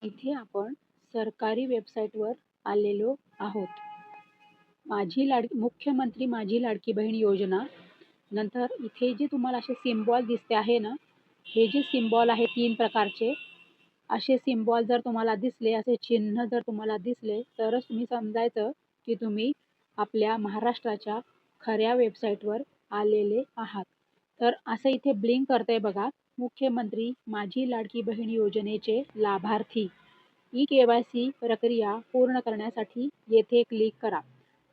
इथे आपण सरकारी वेबसाईटवर आलेलो आहोत. मुख्यमंत्री माझी लाडकी बहीण योजना. नंतर इथे जे तुम्हाला असे सिम्बॉल दिसते आहे ना, हे जे सिम्बॉल आहे 3 प्रकारचे, असे सिम्बॉल जर तुम्हाला दिसले, असे चिन्ह जर तुम्हाला दिसले, तरच तुम्ही समजायचं की तुम्ही आपल्या महाराष्ट्राच्या खऱ्या वेबसाईटवर आलेले आहात. तर असं इथे ब्लिंक करतंय बघा, मुख्यमंत्री माझी लाडकी बहीण योजनेचे लाभार्थी. ई-के-वाय-सी प्रक्रिया पूर्ण करण्यासाठी येथे क्लिक करा.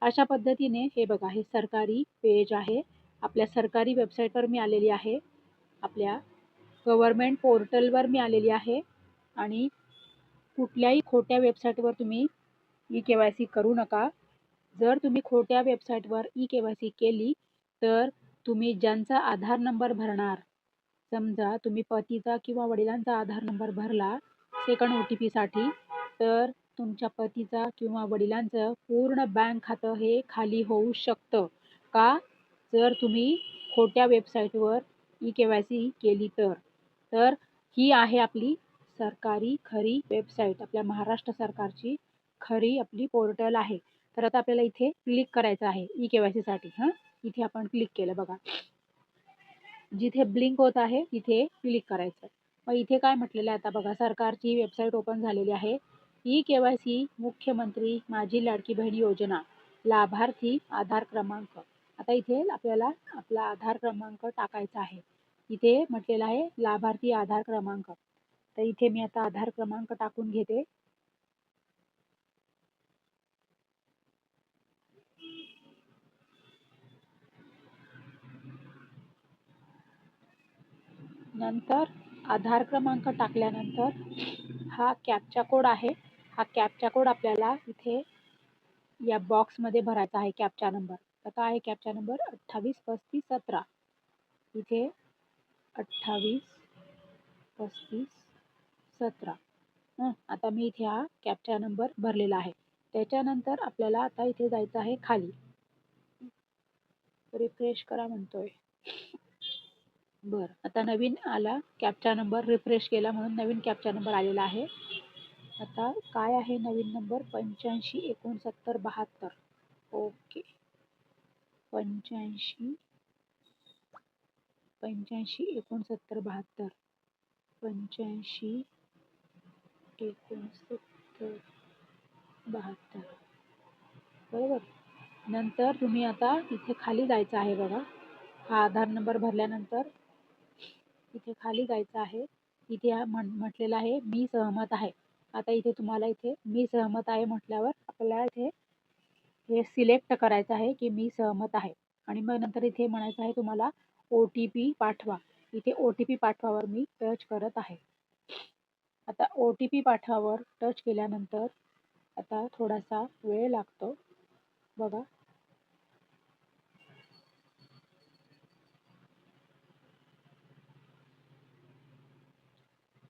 अशा पद्धतीने हे बघा, हे सरकारी पेज आहे. आपल्या सरकारी वेबसाईटवर मी आलेली आहे. आपल्या गव्हर्नमेंट पोर्टलवर मी आलेली आहे आणि कुठल्याही खोट्या वेबसाईटवर तुम्ही ई-के-वाय-सी करू नका. जर तुम्ही खोट्या वेबसाईटवर ई-के-वाय-सी केली, तर तुम्ही ज्यांचा आधार नंबर भरणार, समजा तुम्ही पतीचा किंवा वडिलांचा आधार नंबर भरला सेकंड OTPसाठी, तर तुमच्या पतीचा किंवा वडिलांचं पूर्ण बँक खातं हे खाली होऊ शकतं. का? जर तुम्ही खोट्या वेबसाईटवर ई-के-वाय-सी केली तर. तर ही आहे आपली सरकारी खरी वेबसाईट, आपल्या महाराष्ट्र सरकारची खरी आपली पोर्टल आहे. तर आता आपल्याला इथे क्लिक करायचं आहे ई-के-वाय-सीसाठी. इथे आपण क्लिक केलं बघा. जिथे ब्लिंक होत आहे तिथे क्लिक करायचं. मग इथे काय म्हटलेलं आहे आता बघा, सरकारची वेबसाईट ओपन झालेली आहे. ई-के-वाय-सी मुख्यमंत्री माझी लाडकी बहीण योजना, लाभार्थी आधार क्रमांक. आता इथे आपल्याला आपला आधार क्रमांक टाकायचा आहे. इथे म्हटलेलं आहे लाभार्थी आधार क्रमांक. तर इथे मी आता आधार क्रमांक टाकून घेते. नंतर आधार क्रमांक टाकल्यानंतर हा कॅप्चा कोड आहे. हा कॅप्चा कोड आपल्याला इथे या बॉक्समध्ये भरायचा आहे. कॅप्चा नंबर तर काय आहे? Captcha number 283517. इथे 283517. आता मी इथे हा कॅप्चा नंबर भरलेला आहे. त्याच्यानंतर आपल्याला आता इथे जायचं आहे खाली. रिफ्रेश करा म्हणतोय. बरं, आता नवीन आला कॅप्चा नंबर, रिफ्रेश केला म्हणून नवीन कॅप्चा नंबर आलेला आहे. आता काय आहे नवीन नंबर? 856972. ओके, 85 6972. 85 6972 बरोबर. नंतर तुम्ही आता इथे खाली जायचं आहे बघा. हा आधार नंबर भरल्यानंतर इथे खाली जायचं आहे. इथे हा म्हटलेलं आहे मी सहमत आहे. आता इथे तुम्हाला इथे मी सहमत आहे म्हटल्यावर आपल्याला इथे हे सिलेक्ट करायचं आहे की मी सहमत आहे. आणि मग नंतर इथे म्हणायचं आहे तुम्हाला OTP पाठवा. इथे OTP पाठवावर मी टच करत आहे. आता OTP पाठवावर टच केल्यानंतर आता थोडासा वेळ लागतो बघा.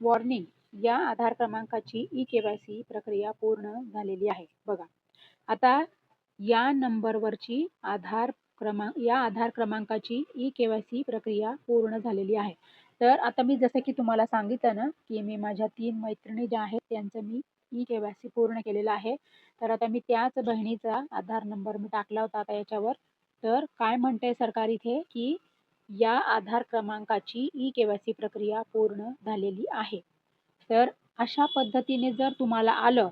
वॉर्निंग, या आधार क्रमांकाची ई-के-वाय-सी प्रक्रिया पूर्ण झालेली आहे. बघा, आता या नंबरवरची या आधार क्रमांकाची ई-के-वाय-सी प्रक्रिया पूर्ण झालेली आहे. तर आता मी जसं की तुम्हाला सांगितलं ना, की मी माझ्या 3 मैत्रिणी ज्या आहेत त्यांचं मी ई-के-वाय-सी पूर्ण केलेलं आहे. तर आता मी त्याच बहिणीचा आधार नंबर मी टाकला होता आता याच्यावर. तर काय म्हणतंय सरकार इथे, की या आधार क्रमांकाची ई-के-वाय-सी प्रक्रिया पूर्ण झालेली आहे. तर अशा पद्धतीने जर तुम्हाला आलं,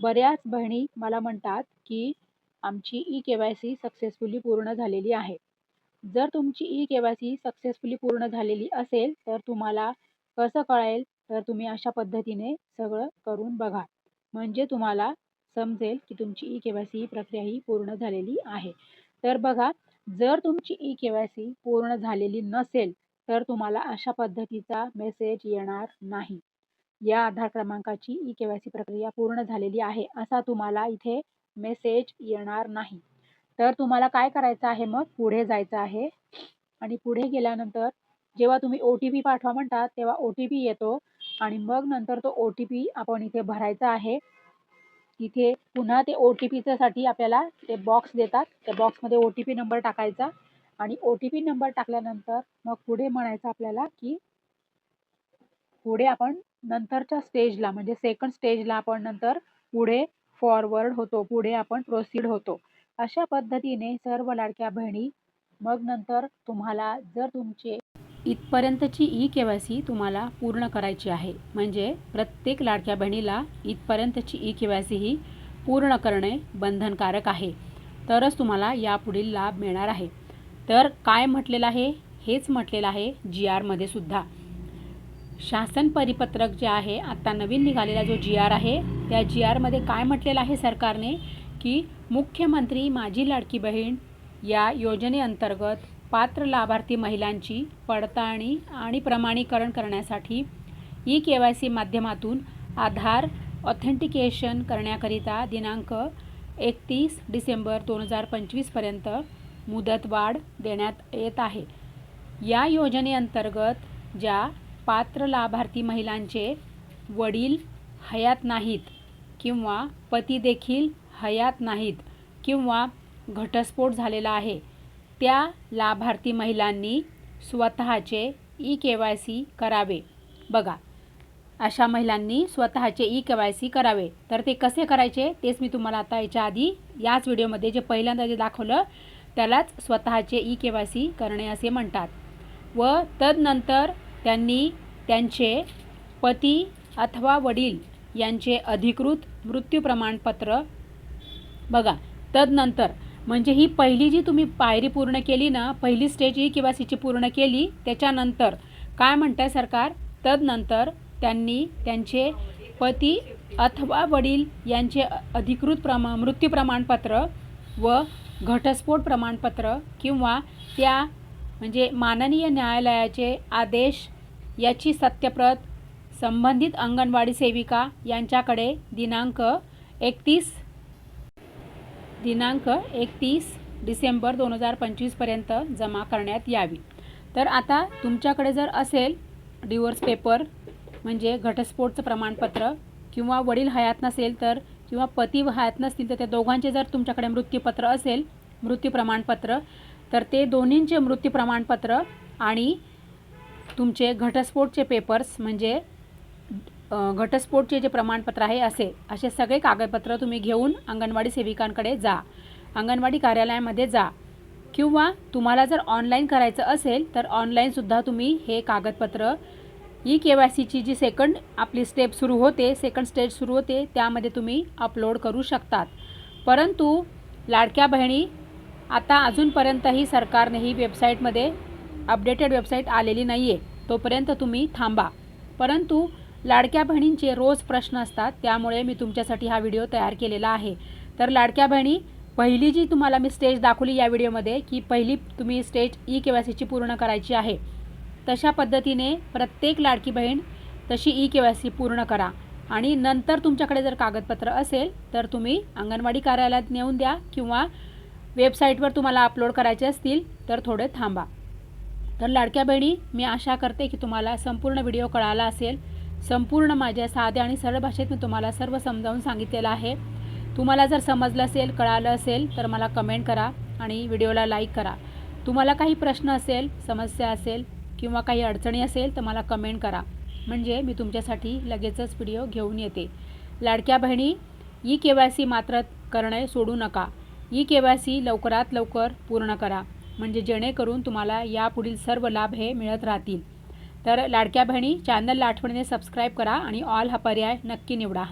बऱ्याच बहिणी मला म्हणतात की आमची ई-के-वाय-सी सक्सेसफुली पूर्ण झालेली आहे. जर तुमची ई-के-वाय-सी सक्सेसफुली पूर्ण झालेली असेल तर तुम्हाला कसं कळेल? तर तुम्ही अशा पद्धतीने सगळं करून बघा. म्हणजे तुम्हाला समजेल की तुमची ई-के-वाय-सी प्रक्रिया ही पूर्ण झालेली आहे. तर बघा, जर तुमची ई-के-वाय-सी पूर्ण झालेली नसेल तर तुम्हाला अशा पद्धतीचा मेसेज येणार नाही. या आधार क्रमांकाची ई-के-वाय-सी प्रक्रिया पूर्ण झालेली आहे असा तुम्हाला इथे मेसेज येणार नाही. तर तुम्हाला काय करायचं आहे, मग पुढे जायचं आहे आणि पुढे गेल्यानंतर जेव्हा तुम्ही OTP पाठवा म्हणतात तेव्हा OTP येतो आणि मग नंतर तो OTP आपण इथे भरायचा आहे. तिथे पुन्हा ते OTPच्या साठी आपल्याला ते बॉक्स देतात. त्या बॉक्समध्ये OTP नंबर टाकायचा आणि OTP नंबर टाकल्यानंतर मग पुढे म्हणायचं आपल्याला की पुढे आपण नंतरच्या स्टेजला म्हणजे सेकंड स्टेजला आपण नंतर पुढे फॉरवर्ड होतो, पुढे आपण प्रोसीड होतो. अशा पद्धतीने सर्व लाडक्या बहिणी मग नंतर तुम्हाला जर तुमचे इथपर्यंतची ई-के-वाय-सी तुम्हाला पूर्ण करायची आहे. म्हणजे प्रत्येक लाडक्या बहिणीला इथपर्यंतची ई-के-वाय-सी ही पूर्ण करणे बंधनकारक आहे. तरच तुम्हाला यापुढील लाभ मिळणार आहे. तर काय म्हटलेलं आहे? हेच म्हटलेलं आहे जी-आरमध्ये सुद्धा. शासन परिपत्रक जे आहे, आता नवीन निघालेला जो जी-आर आहे, त्या जी-आरमध्ये काय म्हटलेलं आहे सरकारने, की मुख्यमंत्री माझी लाडकी बहीण या योजनेअंतर्गत पात्र लाभार्थी महिलांची पडताळणी आणि प्रमाणीकरण करण्यासाठी ई-के-वाय-सी माध्यमातून आधार ऑथेंटिकेशन करण्याकरिता दिनांक 31 डिसेंबर 2025 पर्यंत मुदतवाढ देण्यात येत आहे. या योजनेअंतर्गत ज्या पात्र लाभार्थी महिलांचे वडील हयात नाहीत किंवा पती देखील हयात नाहीत किंवा घटस्फोट झालेला आहे, त्या लाभार्थी महिलांनी स्वतःचे ई-के-वाय-सी करावे. बघा, अशा महिलांनी स्वतःचे ई-के-वाय-सी करावे. तर ते कसे करायचे तेच मी तुम्हाला आता याच्या आधी याच व्हिडिओमध्ये जे पहिल्यांदा जे दाखवलं त्यालाच स्वतःचे ई-के-वाय-सी करणे असे म्हणतात. व तदनंतर त्यांनी त्यांचे पती अथवा वडील यांचे अधिकृत मृत्यू प्रमाणपत्र, बघा, तदनंतर म्हणजे ही पहिली जी तुम्ही पायरी पूर्ण केली ना, पहिली स्टेज ई-के-वाय-सीची पूर्ण केली, त्याच्यानंतर काय म्हणतंय सरकार, तदनंतर त्यांनी त्यांचे पती अथवा वडील यांचे अधिकृत मृत्यू प्रमाणपत्र व घटस्फोट प्रमाणपत्र किंवा त्या म्हणजे माननीय न्यायालयाचे आदेश याची सत्यप्रत संबंधित अंगणवाडी सेविका यांच्याकडे दिनांक 31 डिसेंबर 2025 पर्यंत जमा करण्यात यावी. तर आता तुमच्याकडे जर असेल डिवोर्स पेपर म्हणजे घटस्फोटचं प्रमाणपत्र किंवा वडील हयात नसेल तर किंवा पती हयात नसतील तर त्या दोघांचे जर तुमच्याकडे मृत्यूपत्र असेल, मृत्यू प्रमाणपत्र, तर ते दोन्हींचे मृत्यू प्रमाणपत्र आणि तुमचे घटस्फोटचे पेपर्स म्हणजे घटस्फोटचे जे प्रमाणपत्र आहे असे सगळे कागदपत्र तुम्ही घेऊन अंगणवाडी सेविकांकडे जा, अंगणवाडी कार्यालयामध्ये जा किंवा तुम्हाला जर ऑनलाईन करायचं असेल तर ऑनलाईनसुद्धा तुम्ही हे कागदपत्र ई-के-वाय-सीची जी सेकंड आपली स्टेप सुरू होते, सेकंड स्टेज सुरू होते, त्यामध्ये तुम्ही अपलोड करू शकतात. परंतु लाडक्या बहिणी, आता अजूनपर्यंतही सरकारने ही वेबसाईटमध्ये अपडेटेड वेबसाईट आलेली नाही आहे, तोपर्यंत तुम्ही थांबा. परंतु लाडक्या बहिणींचे रोज प्रश्न असतात, त्यामुळे मी तुमच्यासाठी हा व्हिडिओ तयार केलेला आहे. तर लाडक्या बहिणी, पहिली जी तुम्हाला मी स्टेज दाखवली या व्हिडिओमध्ये की पहिली तुम्ही स्टेज ई-के-वाय-सीची पूर्ण करायची आहे, तशा पद्धतीने प्रत्येक लाडकी बहीण तशी ई-के-वाय-सी पूर्ण करा. आणि नंतर तुमच्याकडे जर कागदपत्र असेल तर तुम्ही अंगणवाडी कार्यालयात नेऊन द्या किंवा वेबसाईटवर तुम्हाला अपलोड करायचे असतील तर थोडे थांबा. तर लाडक्या बहिणी, मी आशा करते की तुम्हाला संपूर्ण व्हिडिओ कळाला असेल. संपूर्ण माझ्या साध्या आणि सरळ भाषेत मी तुम्हाला सर्व समजावून सांगितलेलं आहे. तुम्हाला जर समजलं असेल, कळालं असेल तर मला कमेंट करा आणि व्हिडिओला लाईक करा. तुम्हाला काही प्रश्न असेल, समस्या असेल किंवा काही अडचणी असेल तर मला कमेंट करा, म्हणजे मी तुमच्यासाठी लगेचच व्हिडिओ घेऊन येते. लाडक्या बहिणी, ई-के-वाय-सी मात्र करणे सोडू नका. ई-के-वाय-सी लवकरात लवकर पूर्ण करा, म्हणजे जेणेकरून तुम्हाला यापुढील सर्व लाभ हे मिळत राहतील. तर लाडक्या बहिणी, चॅनलला आठवणीने सबस्क्राईब करा आणि ऑल हा पर्याय नक्की निवडा.